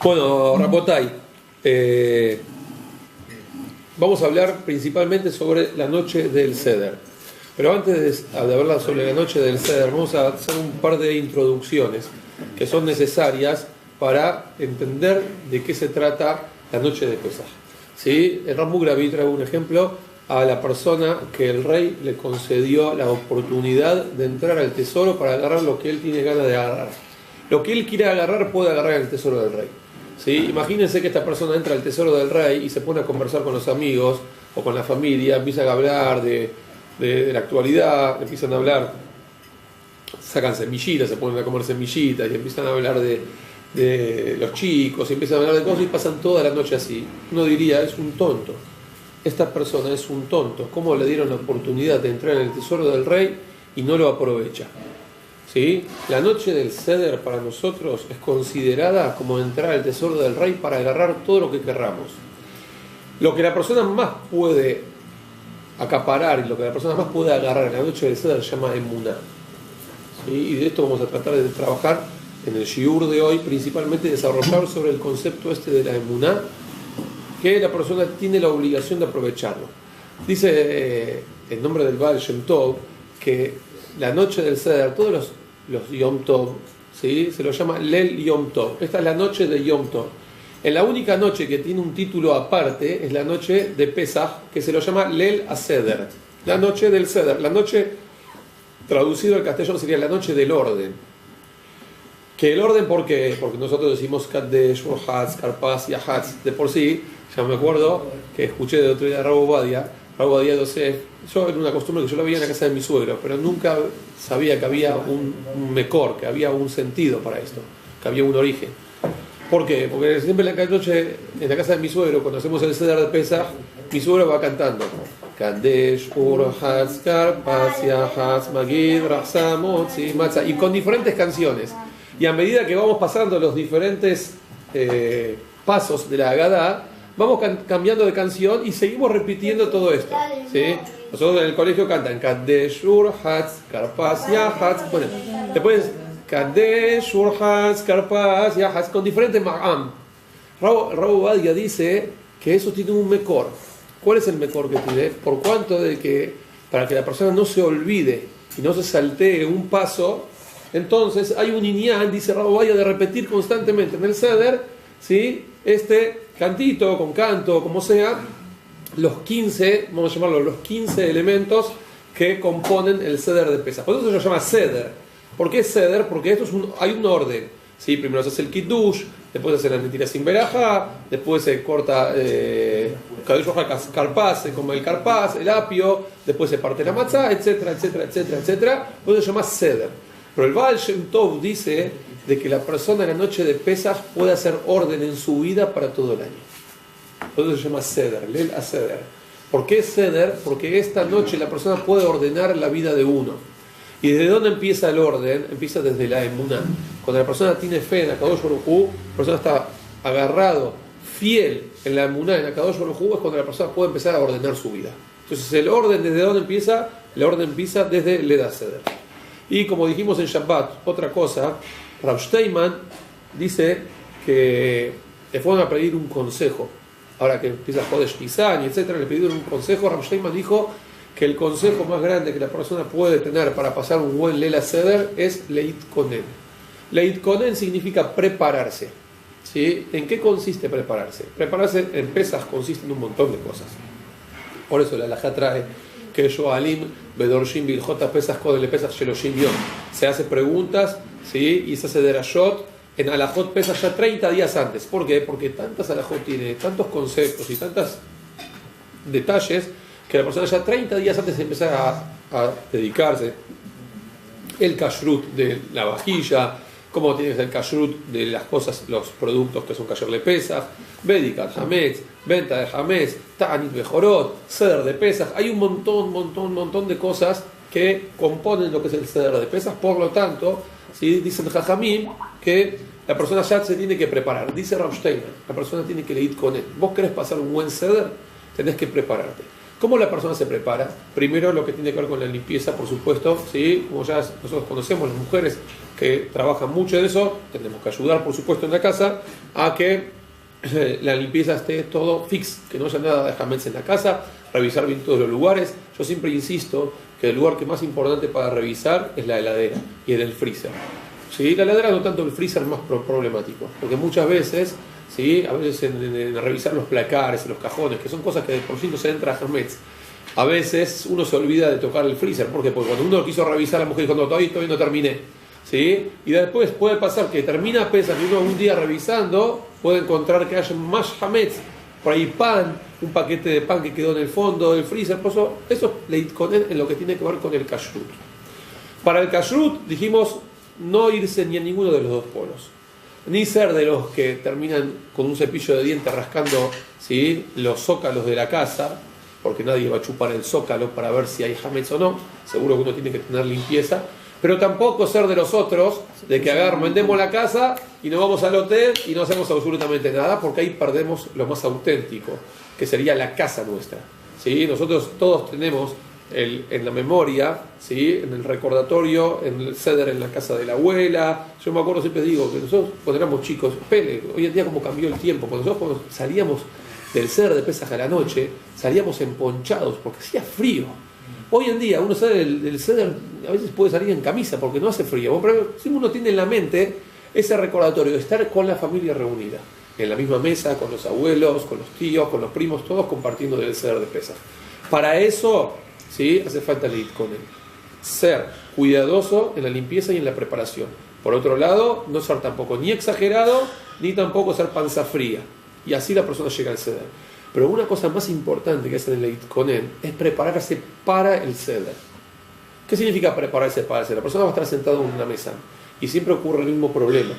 Bueno, Rabotai, vamos a hablar principalmente sobre la noche del Seder. Pero antes de hablar sobre la noche del Seder, vamos a hacer un par de introducciones que son necesarias para entender de qué se trata la noche de Pesaj. ¿Sí? El Rambam Graví trae un ejemplo a la persona que el rey le concedió la oportunidad de entrar al tesoro para agarrar lo que él tiene ganas de agarrar. Lo que él quiere agarrar puede agarrar el tesoro del rey. ¿Sí? Imagínense que esta persona entra al tesoro del rey y se pone a conversar con los amigos o con la familia, empiezan a hablar de la actualidad, empiezan a hablar, sacan semillitas, se ponen a comer semillitas y empiezan a hablar de los chicos, y empiezan a hablar de cosas y pasan toda la noche así. Uno diría, es un tonto. Esta persona es un tonto. ¿Cómo le dieron la oportunidad de entrar en el tesoro del rey y no lo aprovecha? ¿Sí? La noche del Seder para nosotros es considerada como entrar al tesoro del rey para agarrar todo lo que querramos. Lo que la persona más puede acaparar y lo que la persona más puede agarrar en la noche del Seder se llama emuná. ¿Sí? Y de esto vamos a tratar de trabajar en el shiur de hoy, principalmente desarrollar sobre el concepto de la emuná, que la persona tiene la obligación de aprovecharlo. Dice el nombre del Baal Shem Tov que la noche del Seder, todos los Yom Tov, ¿sí? Se lo llama Lel Yom Tov. Esta es la noche de Yom Tov. En la única noche que tiene un título aparte es la noche de Pesach, que se lo llama Lel HaSeder, la noche del Seder. La noche, traducido al castellano, sería la noche del orden. Que el orden, ¿por qué? Porque nosotros decimos Kadesh, Orhatz, Karpas y Ahatz. De por sí, ya me acuerdo que escuché de otro día a Rabo Badia Yosef. Yo era una costumbre que yo lo veía en la casa de mi suegro, pero nunca sabía que había un mecor, que había un sentido para esto, que había un origen. ¿Por qué? Porque siempre en la noche, en la casa de mi suegro, cuando hacemos el Seder de Pesach, mi suegro va cantando Kadesh, Orhatz, Karpas, Yahatz, Magid, Rahsamot, Matzah, y con diferentes canciones. Y a medida que vamos pasando los diferentes pasos de la Agadá, vamos cambiando de canción y seguimos repitiendo todo esto. ¿Sí? Nosotros en el colegio cantan Kadesh, Urhatz, Karpas, Yahatz. Bueno, después Kadesh, Urhatz, Karpas, Yahatz, con diferentes ma'am. Rabo Badia dice que eso tiene un mekor. ¿Cuál es el mekor que tiene? Por cuanto de que para que la persona no se olvide y no se saltee un paso, entonces hay un inyan, dice Rabo Badia, de repetir constantemente en el Seder, ¿sí? Este cantito, con canto, como sea, los 15, vamos a llamarlo, los 15 elementos que componen el Seder de Pesach. Por eso se llama Seder. ¿Por qué Seder? Porque hay un orden. ¿Sí? Primero se hace el Kiddush, después se hace la mentira sin verajá, después se corta Karpas, se come el Karpas, el apio, después se parte la matzá, etcétera, etcétera, etcétera, etcétera. Por eso se llama Seder. Pero el Baal Shem Tov dice de que la persona en la noche de Pesach puede hacer orden en su vida para todo el año. Por eso se llama Seder, Lel HaSeder. ¿Por qué Seder? Porque esta noche la persona puede ordenar la vida de uno. ¿Y desde dónde empieza el orden? Empieza desde la emuná. Cuando la persona tiene fe en Akadosh Baruj Hu, la persona está agarrado, fiel en la emuná, en Akadosh Baruj Hu, es cuando la persona puede empezar a ordenar su vida. Entonces el orden, ¿desde dónde empieza? El orden empieza desde Lel HaSeder. Y como dijimos en Shabbat, otra cosa, Rav Steinman dice que le fueron a pedir un consejo. Ahora que empieza Jodesh Nisan y etcétera, le pidieron un consejo. Rav Steinman dijo que el consejo más grande que la persona puede tener para pasar un buen Lel HaSeder es Leit Konen. Leit Konen significa prepararse. ¿Sí? ¿En qué consiste prepararse? Prepararse en Pesach consiste en un montón de cosas. Por eso la halajá trae que Shoalim Bedorshim Biljot Pesach Kodel Pesach Sheloshim Yom. Se hace preguntas, ¿sí? Y se hace derashot en alajot Pesach ya 30 días antes. ¿Por qué? Porque tantas alajot tiene, tantos conceptos y tantos detalles que la persona ya 30 días antes empieza a dedicarse. El kashrut de la vajilla, cómo tienes el kashrut de las cosas, los productos que son kasher le Pesach, Bedikat Hametz, venta de Hametz, Ta'anit Bejorot, Seder de Pesach. Hay un montón de cosas que componen lo que es el Seder de Pesach. Por lo tanto, ¿sí? Dicen Jajamim que la persona ya se tiene que preparar. Dice Rav Steiner, la persona tiene que leer con él. ¿Vos querés pasar un buen Seder? Tenés que prepararte. ¿Cómo la persona se prepara? Primero lo que tiene que ver con la limpieza, por supuesto, ¿sí? Como ya nosotros conocemos, las mujeres que trabajan mucho en eso, tenemos que ayudar, por supuesto, en la casa a que la limpieza esté todo fix, que no haya nada de hametz en la casa, revisar bien todos los lugares. Yo siempre insisto que el lugar que más importante para revisar es la heladera y el freezer. ¿Sí? La heladera no tanto, el freezer es más problemático, porque muchas veces, ¿sí? A veces en revisar los placares, los cajones, que son cosas que por sí no se entra a hametz, a veces uno se olvida de tocar el freezer. ¿Por qué? Porque cuando uno quiso revisar, la mujer dijo, no, todavía no terminé. ¿Sí? Y después puede pasar que termina pesa que uno un día revisando puede encontrar que haya más hametz, por ahí pan, un paquete de pan que quedó en el fondo del freezer. Por eso es leitkonen en lo que tiene que ver con el kashrut. Para el kashrut dijimos no irse ni a ninguno de los dos polos, ni ser de los que terminan con un cepillo de dientes rascando, ¿sí?, los zócalos de la casa, porque nadie va a chupar el zócalo para ver si hay hametz o no. Seguro que uno tiene que tener limpieza. Pero tampoco ser de los otros, de que vendemos la casa y nos vamos al hotel y no hacemos absolutamente nada, porque ahí perdemos lo más auténtico, que sería la casa nuestra. ¿Sí? Nosotros todos tenemos en la memoria, ¿sí?, en el recordatorio, en el ceder en la casa de la abuela. Yo me acuerdo, siempre digo, que nosotros cuando éramos chicos, hoy en día como cambió el tiempo, cuando salíamos del ceder de Pesaj a la noche, salíamos emponchados porque hacía frío. Hoy en día uno sale del ceder, a veces puede salir en camisa porque no hace frío. Pero si uno tiene en la mente ese recordatorio de estar con la familia reunida, en la misma mesa, con los abuelos, con los tíos, con los primos, todos compartiendo del ceder de Pesaj. Para eso, ¿sí?, hace falta el leitkonen. Ser cuidadoso en la limpieza y en la preparación. Por otro lado, no ser tampoco ni exagerado, ni tampoco ser panza fría. Y así la persona llega al ceder. Pero una cosa más importante que hace en el leitkonen es prepararse para el ceder. ¿Qué significa prepararse para el ceder? La persona va a estar sentada en una mesa y siempre ocurre el mismo problema.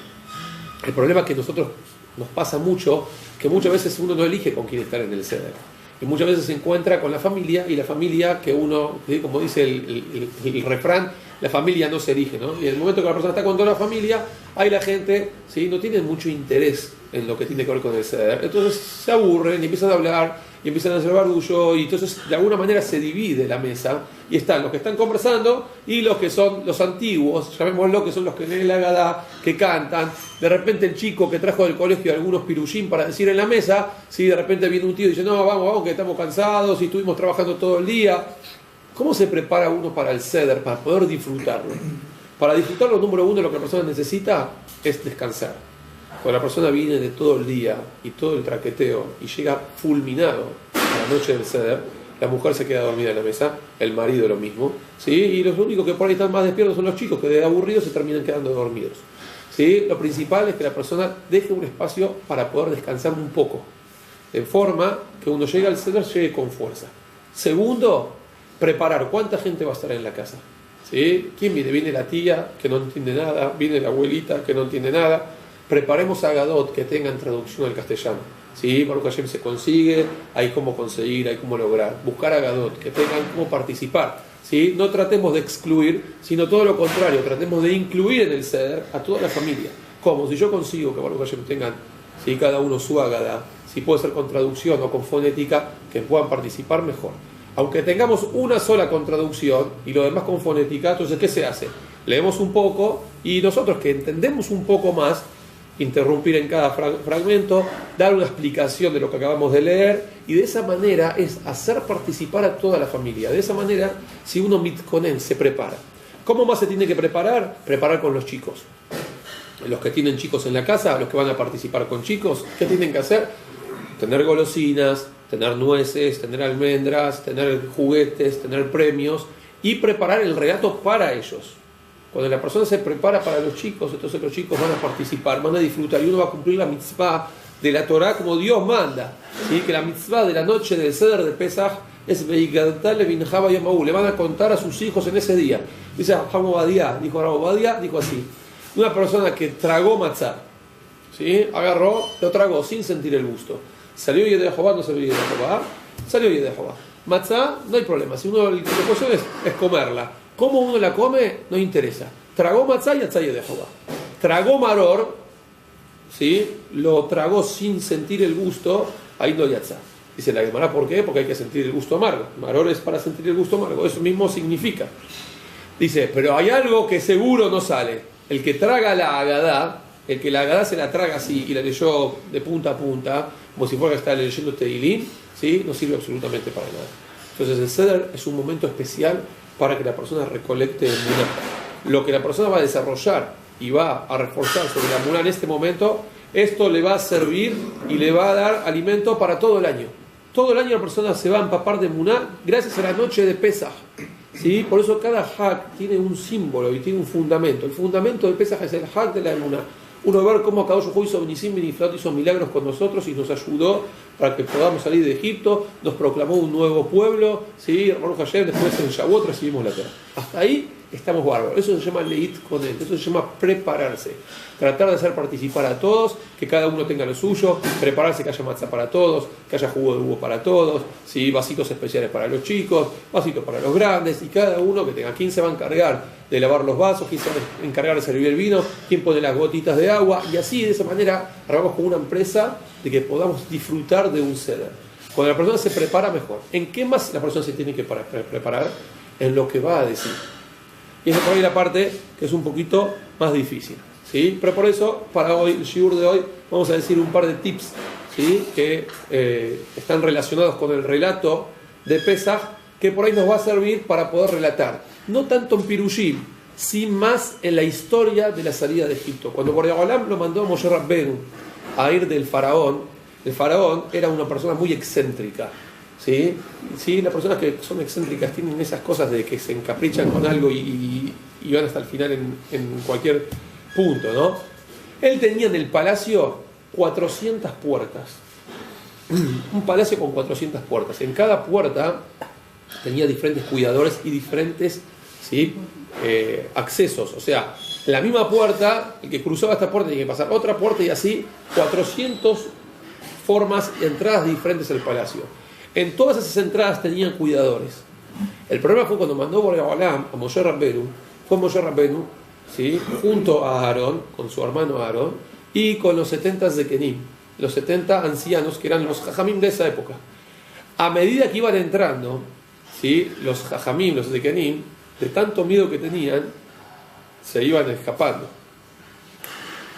El problema es que nos pasa mucho, que muchas veces uno no elige con quién estar en el ceder. Y muchas veces se encuentra con la familia, y la familia que uno, como dice el refrán, la familia no se elige, ¿no? Y en el momento que la persona está con toda la familia, ahí la gente, ¿sí?, no tiene mucho interés en lo que tiene que ver con el ceder. Entonces se aburren y empiezan a hablar y empiezan a hacer barullo, y entonces de alguna manera se divide la mesa y están los que están conversando y los que son los antiguos, llamémoslo, que son los que leen la Agadá, que cantan. De repente el chico que trajo del colegio algunos pirushim para decir en la mesa, ¿sí?, de repente viene un tío y dice, no, vamos, que estamos cansados y estuvimos trabajando todo el día. ¿Cómo se prepara uno para el ceder, para poder disfrutarlo? Para disfrutarlo, número uno, lo que la persona necesita es descansar. Cuando la persona viene de todo el día y todo el traqueteo y llega fulminado a la noche del ceder, la mujer se queda dormida en la mesa, el marido lo mismo, ¿sí? Y los únicos que por ahí están más despiertos son los chicos, que de aburridos se terminan quedando dormidos, ¿sí? Lo principal es que la persona deje un espacio para poder descansar un poco, de forma que uno llegue al ceder, llegue con fuerza. Segundo, preparar cuánta gente va a estar en la casa, ¿sí? ¿Quién viene? Viene la tía, que no entiende nada, viene la abuelita, que no entiende nada. Preparemos Agadot que tengan traducción al castellano, ¿sí? Baruch Hashem se consigue, hay cómo conseguir, hay cómo lograr. Buscar Agadot que tengan cómo participar, ¿sí? No tratemos de excluir, sino todo lo contrario, tratemos de incluir en el ceder a toda la familia. ¿Cómo? Si yo consigo que Baruch Hashem tengan, ¿sí?, cada uno su Agadá, si puede ser con traducción o con fonética, que puedan participar mejor. Aunque tengamos una sola con traducción y lo demás con fonética, entonces ¿qué se hace? Leemos un poco y nosotros que entendemos un poco más, interrumpir en cada fragmento, dar una explicación de lo que acabamos de leer, y de esa manera es hacer participar a toda la familia. De esa manera, si uno mitkonen se prepara. ¿Cómo más se tiene que preparar? Preparar con los chicos. Los que tienen chicos en la casa, los que van a participar con chicos, ¿qué tienen que hacer? Tener golosinas, tener nueces, tener almendras, tener juguetes, tener premios, y preparar el relato para ellos. Cuando la persona se prepara para los chicos, entonces los chicos van a participar, van a disfrutar, y uno va a cumplir la mitzvah de la Torah como Dios manda, ¿sí? Que la mitzvah de la noche del ceder de Pesaj es Veigadtale Binjaba Yamaú. Le van a contar a sus hijos en ese día. Dice Rabbi Obadia, dijo así: una persona que tragó matzá, ¿sí?, agarró, lo tragó sin sentir el gusto. ¿Salió Yedei Jehová? No salió Yedei Jehová. Salió Yedei Jehová. Matzá, no hay problema. Si uno, la cuestión es comerla. ¿Cómo uno la come? No interesa. Tragó matzá y yatzá Yedei Jehová. Tragó maror, ¿sí?, lo tragó sin sentir el gusto, ahí no yatzá. Dice la Gemara, ¿por qué? Porque hay que sentir el gusto amargo. Maror es para sentir el gusto amargo, eso mismo significa. Dice, pero hay algo que seguro no sale. El que traga la Agadá, el que la Agadá se la traga así y la leyó de punta a punta, como si fuera que está leyendo Teilín, ¿sí? No sirve absolutamente para nada. Entonces el Seder es un momento especial para que la persona recolecte emuná. Lo que la persona va a desarrollar y va a reforzar sobre la emuná en este momento, esto le va a servir y le va a dar alimento para todo el año. Todo el año la persona se va a empapar de emuná gracias a la noche de Pesaj. ¿Sí? Por eso cada Hag tiene un símbolo y tiene un fundamento. El fundamento de Pesaj es el Hag de la emuná. Uno va a ver cómo Akadosh Hu hizo Benisim Beniflot, hizo milagros con nosotros y nos ayudó para que podamos salir de Egipto, nos proclamó un nuevo pueblo, ¿sí? Baruch Hashem, después en Shavuot recibimos la Torah. Hasta ahí estamos bárbaros. Eso se llama Leit con él, eso se llama prepararse. Tratar de hacer participar a todos, que cada uno tenga lo suyo, prepararse que haya matzah para todos, que haya jugo de uva para todos, ¿sí? Vasitos especiales para los chicos, vasitos para los grandes, y cada uno que tenga. ¿Quién se va a encargar de lavar los vasos? ¿Quién se va a encargar de servir el vino? ¿Quién pone las gotitas de agua? Y así, de esa manera, armamos con una empresa de que podamos disfrutar de un Seder. Cuando la persona se prepara, mejor. ¿En qué más la persona se tiene que preparar? En lo que va a decir. Y esa es por ahí la parte que es un poquito más difícil, ¿sí? Pero por eso, para hoy, el shiur de hoy, vamos a decir un par de tips, ¿sí? Que están relacionados con el relato de Pesaj, que por ahí nos va a servir para poder relatar. No tanto en Pirushim, sino más en la historia de la salida de Egipto. Cuando Borei Olam lo mandó a Moshe Rabbenu a ir del faraón, el faraón era una persona muy excéntrica. ¿Sí? Sí, las personas que son excéntricas tienen esas cosas de que se encaprichan con algo y van hasta el final en cualquier punto, ¿no? Él tenía en el palacio 400 puertas. Un palacio con 400 puertas. En cada puerta tenía diferentes cuidadores y diferentes, ¿sí? Accesos. O sea, la misma puerta, el que cruzaba esta puerta tenía que pasar otra puerta y así 400 formas, entradas diferentes al palacio. En todas esas entradas tenían cuidadores. El problema fue cuando mandó Borei Olam a Moshe Rabbenu, fue Moshe Rabbenu, ¿sí? Junto a Aarón, con su hermano Aarón, y con los 70 Zekenim, los 70 ancianos que eran los Jajamim de esa época. A medida que iban entrando, ¿sí? Los Jajamim, los Zekenim, de tanto miedo que tenían, se iban escapando.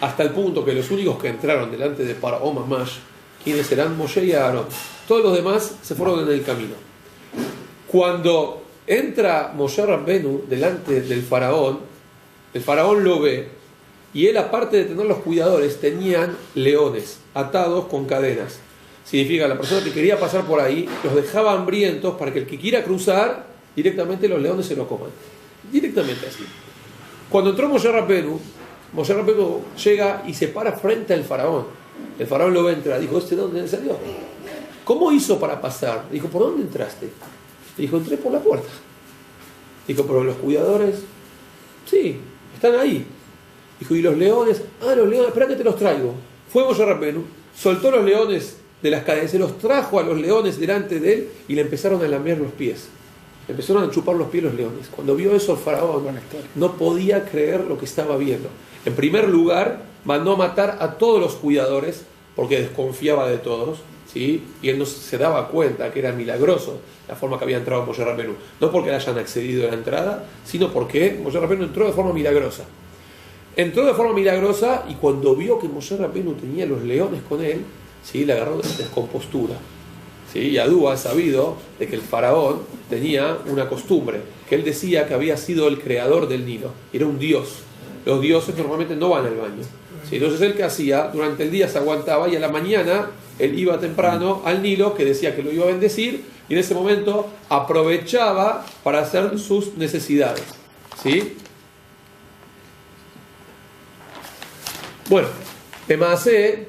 Hasta el punto que los únicos que entraron delante de Paró Mamash, quienes eran Moshe y Aarón. Todos los demás se fueron en el camino. Cuando entra Moshe Rabbenu delante del faraón, el faraón lo ve y él, aparte de tener los cuidadores, tenían leones atados con cadenas. Significa, la persona que quería pasar por ahí los dejaba hambrientos para que el que quiera cruzar, directamente los leones se lo coman. Directamente así. Cuando entró Moshe Rabbenu llega y se para frente al faraón. El faraón lo ve entrar. Dijo, ¿este dónde salió? ¿Cómo hizo para pasar? Dijo, ¿por dónde entraste? Dijo, entré por la puerta. Dijo, pero los cuidadores, sí, están ahí. Dijo, ¿y los leones? Ah, los leones, espera que te los traigo. Fue Moshe Rabbenu, soltó los leones de las cadenas, se los trajo a los leones delante de él y le empezaron a lamer los pies. Empezaron a chupar los pies los leones. Cuando vio eso el faraón no podía creer lo que estaba viendo. En primer lugar, mandó a matar a todos los cuidadores porque desconfiaba de todos, ¿sí? Y él no se daba cuenta que era milagroso la forma que había entrado Moshe Rabbenu. No porque le hayan accedido a la entrada, sino porque Moshe Rabbenu entró de forma milagrosa. Entró de forma milagrosa y cuando vio que Moshe Rabbenu tenía los leones con él, ¿sí? Le agarró descompostura. ¿Sí? Y Adú ha sabido de que el faraón tenía una costumbre, que él decía que había sido el creador del Nilo, era un dios. Los dioses normalmente no van al baño. ¿Sí? Entonces él, que hacía, durante el día se aguantaba y a la mañana él iba temprano al Nilo, que decía que lo iba a bendecir, y en ese momento aprovechaba para hacer sus necesidades. ¿Sí? Bueno, Temacé,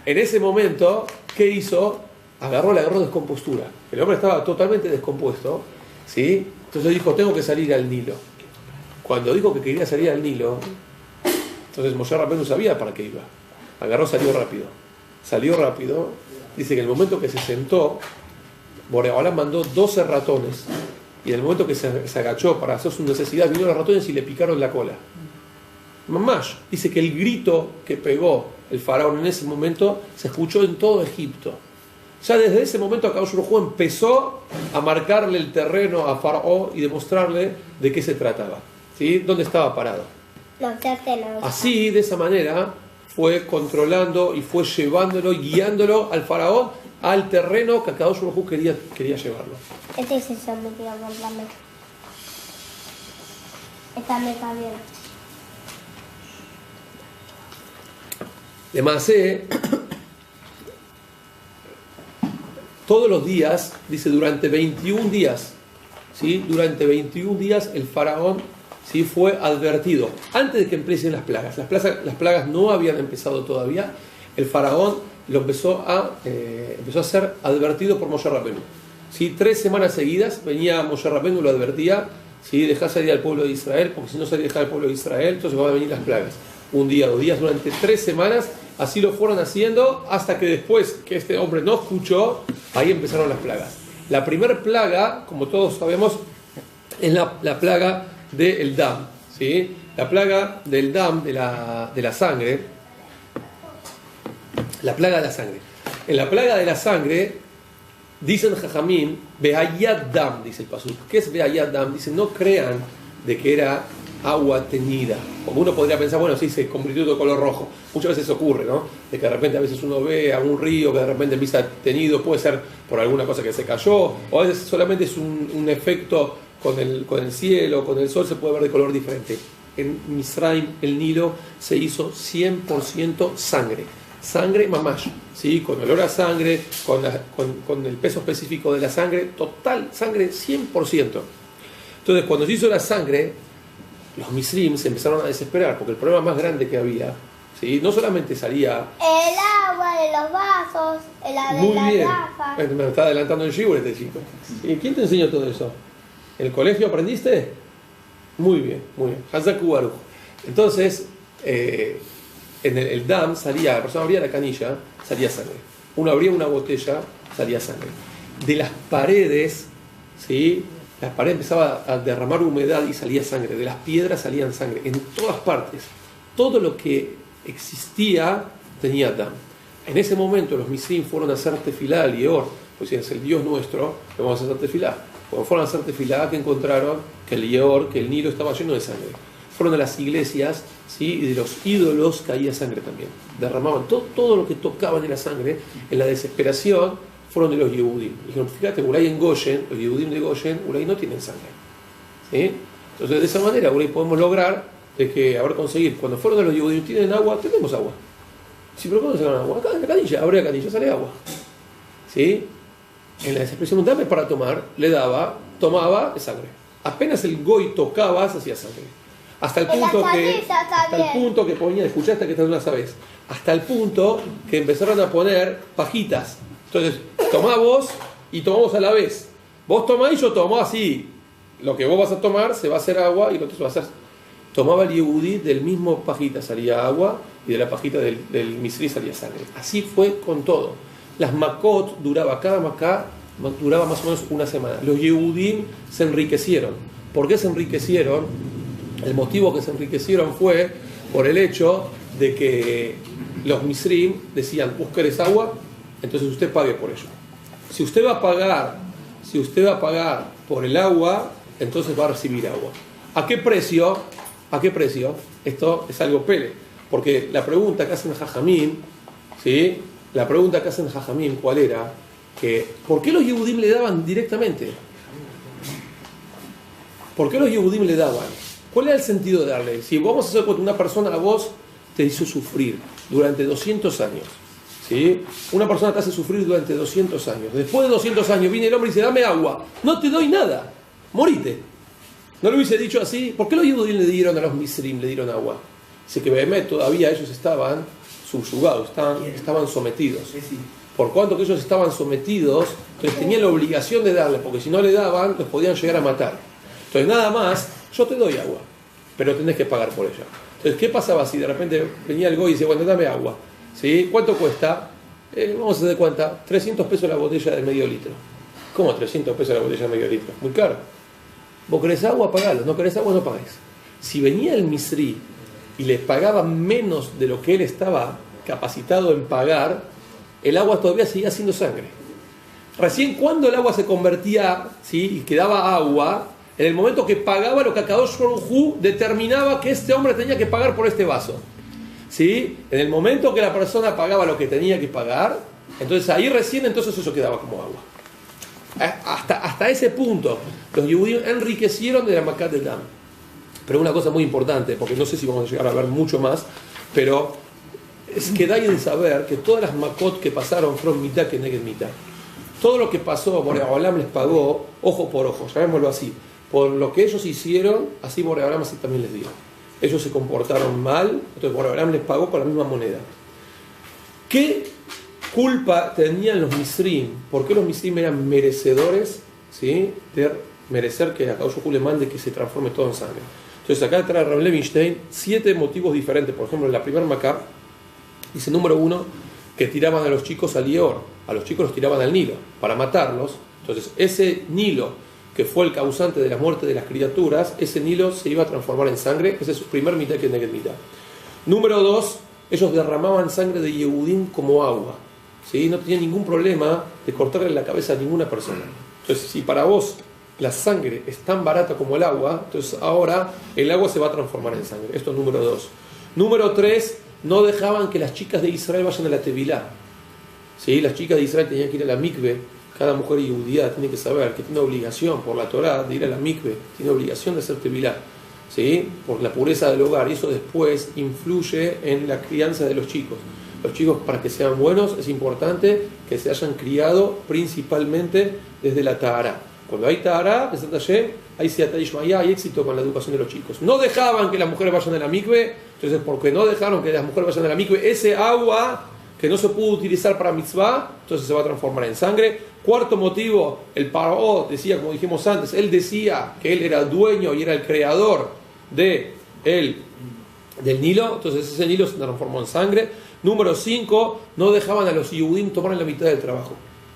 en ese momento, ¿qué hizo? Le agarró descompostura. El hombre estaba totalmente descompuesto, ¿sí? Entonces dijo, tengo que salir al Nilo. Cuando dijo que quería salir al Nilo, entonces Moshe Rabbenu sabía para qué iba. Agarró, salió rápido. Dice que en el momento que se sentó, Borei Olam mandó 12 ratones. Y en el momento que se agachó para hacer sus necesidades, vinieron los ratones y le picaron la cola. Mamash, dice que el grito que pegó el faraón en ese momento se escuchó en todo Egipto. Ya desde ese momento Akadosh Baruj Hu empezó a marcarle el terreno a Faraón y demostrarle de qué se trataba, ¿sí? Dónde estaba parado. Así, de esa manera, fue controlando y fue llevándolo y guiándolo al Faraón al terreno que Akadosh Baruj Hu quería llevarlo. Este es el sometido por la mesa. Esta mesa bien. De Masé, todos los días, dice, durante 21 días, ¿sí? Durante 21 días el faraón, ¿sí? Fue advertido. Antes de que empiecen las plagas. Las plagas no habían empezado todavía. El faraón lo empezó a ser advertido por Moshe Rabbeinu. ¿Sí? 3 semanas seguidas venía Moshe Rabbeinu y lo advertía, ¿sí? Dejá salir al pueblo de Israel, porque si no se deja al pueblo de Israel, entonces van a venir las plagas. 1 día, 2 días, durante 3 semanas. Así lo fueron haciendo hasta que después que este hombre no escuchó, ahí empezaron las plagas. La primera plaga, como todos sabemos, es la plaga del Dam, ¿sí? La plaga del Dam, de la sangre. La plaga de la sangre. En la plaga de la sangre, dicen Jajamín, Behayat Dam, dice el pasuk. ¿Qué es Behayat Dam? Dicen, no crean de que era agua teñida. Como uno podría pensar, bueno, sí, se convirtió de color rojo. Muchas veces ocurre, ¿no? De que de repente a veces uno ve a un río que de repente empieza teñido, puede ser por alguna cosa que se cayó, o a veces solamente es un efecto con el cielo, con el sol, se puede ver de color diferente. En Misraim, el Nilo, se hizo 100% sangre. Sangre mamash, ¿sí? Con olor a sangre, con el peso específico de la sangre, total sangre 100%. Entonces, cuando se hizo la sangre, los misrim se empezaron a desesperar, porque el problema más grande que había, ¿sí? No solamente salía el agua de los vasos, el agua de las gafas. Me está adelantando el shiur este chico. ¿Y quién te enseñó todo eso? ¿En el colegio aprendiste? Muy bien, muy bien. Hazaku Baruch. Entonces, en el dam salía, la persona abría la canilla, salía sangre. Uno abría una botella, salía sangre. De las paredes, ¿sí? Las paredes empezaba a derramar humedad y salía sangre. De las piedras salían sangre. En todas partes. Todo lo que existía tenía dam. En ese momento los misrim fueron a hacer tefilá al Yeor, pues si es el Dios nuestro, le vamos a hacer tefilá. Cuando fueron a hacer tefilá, que encontraron que el Yeor, que el Nilo estaba lleno de sangre. Fueron a las iglesias, ¿sí? Y de los ídolos caía sangre también. Derramaban todo lo que tocaban era sangre. En la desesperación fueron de los Yehudim. Dijeron, fíjate, Ulay en Goshen, los Yehudim de Goshen, Ulay no tienen sangre, ¿sí? Entonces de esa manera Ulay podemos lograr de que, conseguir, cuando fueron de los Yehudim, tienen agua, tenemos agua. Sí, pero ¿cuándo sacaron agua? Acá en la canilla, abre la canilla, sale agua, ¿sí? En la desesperación, dame para tomar, le daba, tomaba sangre. Apenas el goy tocaba, se hacía sangre. Hasta el punto que ponía, escuchaste que esta no la sabes, hasta el punto que empezaron a poner pajitas. Entonces, tomá vos y tomamos a la vez. Vos tomás y yo tomo así. Lo que vos vas a tomar se va a hacer agua y lo otro se va a hacer. Tomaba el Yehudí, del mismo pajita salía agua y de la pajita del misri salía sangre. Así fue con todo. Las makot cada maká duraba más o menos una semana. Los Yehudim se enriquecieron. ¿Por qué se enriquecieron? El motivo que se enriquecieron fue por el hecho de que los misrim decían, ¿vos querés agua? Entonces usted pague por ello. Si usted va a pagar por el agua, entonces va a recibir agua. ¿A qué precio? ¿A qué precio? Esto es algo pele. Porque la pregunta que hacen Jajamín, ¿sí? La pregunta que hacen Jajamín, ¿cuál era? Que, ¿por qué los Yehudim le daban directamente? ¿Por qué los Yehudim le daban? ¿Cuál era el sentido de darle? Si vamos a hacer cuando una persona a vos te hizo sufrir durante 200 años, ¿sí? Una persona te hace sufrir durante 200 años. Después de 200 años viene el hombre y dice, dame agua. No te doy nada. Morite. ¿No lo hubiese dicho así? ¿Por qué los Yehudim le dieron a los misrim, le dieron agua? Dice que Behemet todavía ellos estaban subyugados, estaban sometidos. Por cuanto que ellos estaban sometidos, entonces tenían la obligación de darle, porque si no le daban, los podían llegar a matar. Entonces nada más, yo te doy agua, pero tenés que pagar por ella. Entonces, ¿qué pasaba si de repente venía el goy y dice, bueno, dame agua? ¿Sí? ¿Cuánto cuesta? Vamos a hacer cuenta, 300 pesos la botella de medio litro. ¿Cómo 300 pesos la botella de medio litro? Muy caro. Vos querés agua, pagalo. No querés agua, no pagues. Si venía el misri y le pagaba menos de lo que él estaba capacitado en pagar, el agua todavía seguía siendo sangre. Recién cuando el agua se convertía, ¿sí?, y quedaba agua, en el momento que pagaba lo que Akadosh Baruj Hu determinaba que este hombre tenía que pagar por este vaso. ¿Sí? En el momento que la persona pagaba lo que tenía que pagar, entonces ahí recién entonces eso quedaba como agua. Hasta ese punto los judíos enriquecieron de la Makat del Dam. Pero una cosa muy importante, porque no sé si vamos a llegar a ver mucho más, pero es que da en saber que todas las Makot que pasaron fueron mitad que neged mitad. Todo lo que pasó, Boreolam les pagó ojo por ojo, llamémoslo así. Por lo que ellos hicieron, así Boreolam así también les dio. Ellos se comportaron mal, entonces Boreolam les pagó con la misma moneda. ¿Qué culpa tenían los Misrim? ¿Por qué los Misrim eran merecedores, ¿sí?, de merecer que a Akadosh Baruj Hu le mande que se transforme todo en sangre? Entonces acá trae Rav Levinstein 7 motivos diferentes. Por ejemplo, en la primera Macá dice, número 1, que tiraban a los chicos al Lior, a los chicos los tiraban al Nilo para matarlos. Entonces ese Nilo que fue el causante de la muerte de las criaturas, ese Nilo se iba a transformar en sangre. Ese es su primer mitad que neged mitad. Número 2, ellos derramaban sangre de Yehudim como agua, ¿sí? No tenían ningún problema de cortarle la cabeza a ninguna persona. Entonces, si para vos la sangre es tan barata como el agua, entonces ahora el agua se va a transformar en sangre. Esto es número 2. Número 3, no dejaban que las chicas de Israel vayan a la Tevilá. ¿Sí? Las chicas de Israel tenían que ir a la mikve. Cada mujer judía tiene que saber que tiene obligación por la Torá de ir a la mikve, tiene obligación de hacer Tevilá, ¿sí?, por la pureza del hogar, y eso después influye en la crianza de los chicos. Los chicos, para que sean buenos, es importante que se hayan criado principalmente desde la Tahara. Cuando hay Tahara, hay Siyata Ishmaya, hay éxito con la educación de los chicos. No dejaban que las mujeres vayan a la mikve, entonces porque no dejaron que las mujeres vayan a la mikve, ese agua que no se pudo utilizar para mitzvah, entonces se va a transformar en sangre. Cuarto motivo, el Paró decía, como dijimos antes, él decía que él era dueño y era el creador del Nilo, entonces ese Nilo se transformó en sangre. Número 5, no dejaban a los Yehudim tomar la mitad del trabajo.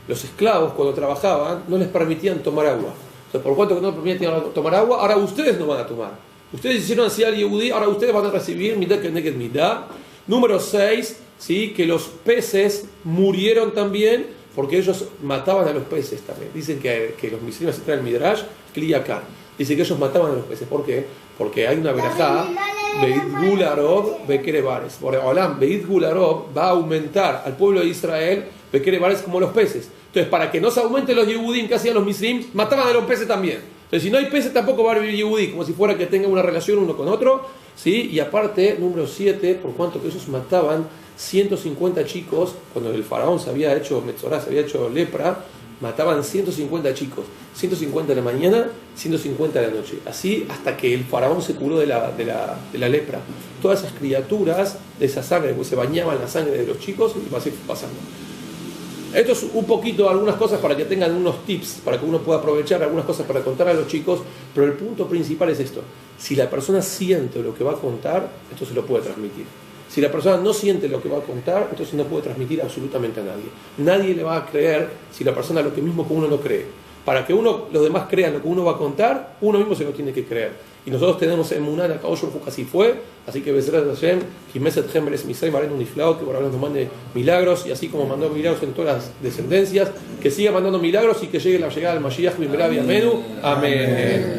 Los esclavos, cuando trabajaban, no les permitían tomar agua. O sea, por cuanto que no les permitían tomar agua, ahora ustedes no van a tomar. Ustedes hicieron así al Yehudí, ahora ustedes van a recibir mitad que neged mitad. Número 6, ¿sí?, que los peces murieron también porque ellos mataban a los peces también. Dicen que los misrimos se traen el Midrash, Kliyakan. Dice que ellos mataban a los peces. ¿Por qué? Porque hay una verajá, Beit Gularov, Bekerebares. Boreolam, Beit Gularov va a aumentar al pueblo de Israel, Bekerebares, como los peces. Entonces, para que no se aumenten los Yehudim que hacían los misrim, mataban a los peces también. Entonces, si no hay peces, tampoco va a vivir Yehudí, como si fuera que tengan una relación uno con otro, ¿sí? Y aparte, número 7, por cuanto que ellos mataban 150 chicos, cuando el faraón se había hecho Metzorá, se había hecho lepra, mataban 150 chicos, 150 de la mañana, 150 de la noche, así hasta que el faraón se curó de la lepra. Todas esas criaturas de esa sangre, pues se bañaban la sangre de los chicos y así fue pasando. Esto es un poquito, algunas cosas para que tengan unos tips, para que uno pueda aprovechar algunas cosas para contar a los chicos, pero el punto principal es esto: si la persona siente lo que va a contar, entonces lo puede transmitir. Si la persona no siente lo que va a contar, entonces no puede transmitir absolutamente a nadie. Nadie le va a creer si la persona lo que mismo que uno no cree. Para que los demás crean lo que uno va a contar, uno mismo se lo tiene que creer. Y nosotros tenemos emuná en Akadosh Baruj Hu, así fue. Así que Bezrat Hashem, Kimeset Hemeres Misay Marenu Niflao, que por ahora nos mande milagros, y así como mandó milagros en todas las descendencias, que siga mandando milagros y que llegue la llegada del Mashiach Bimerabi Amenu. Amén.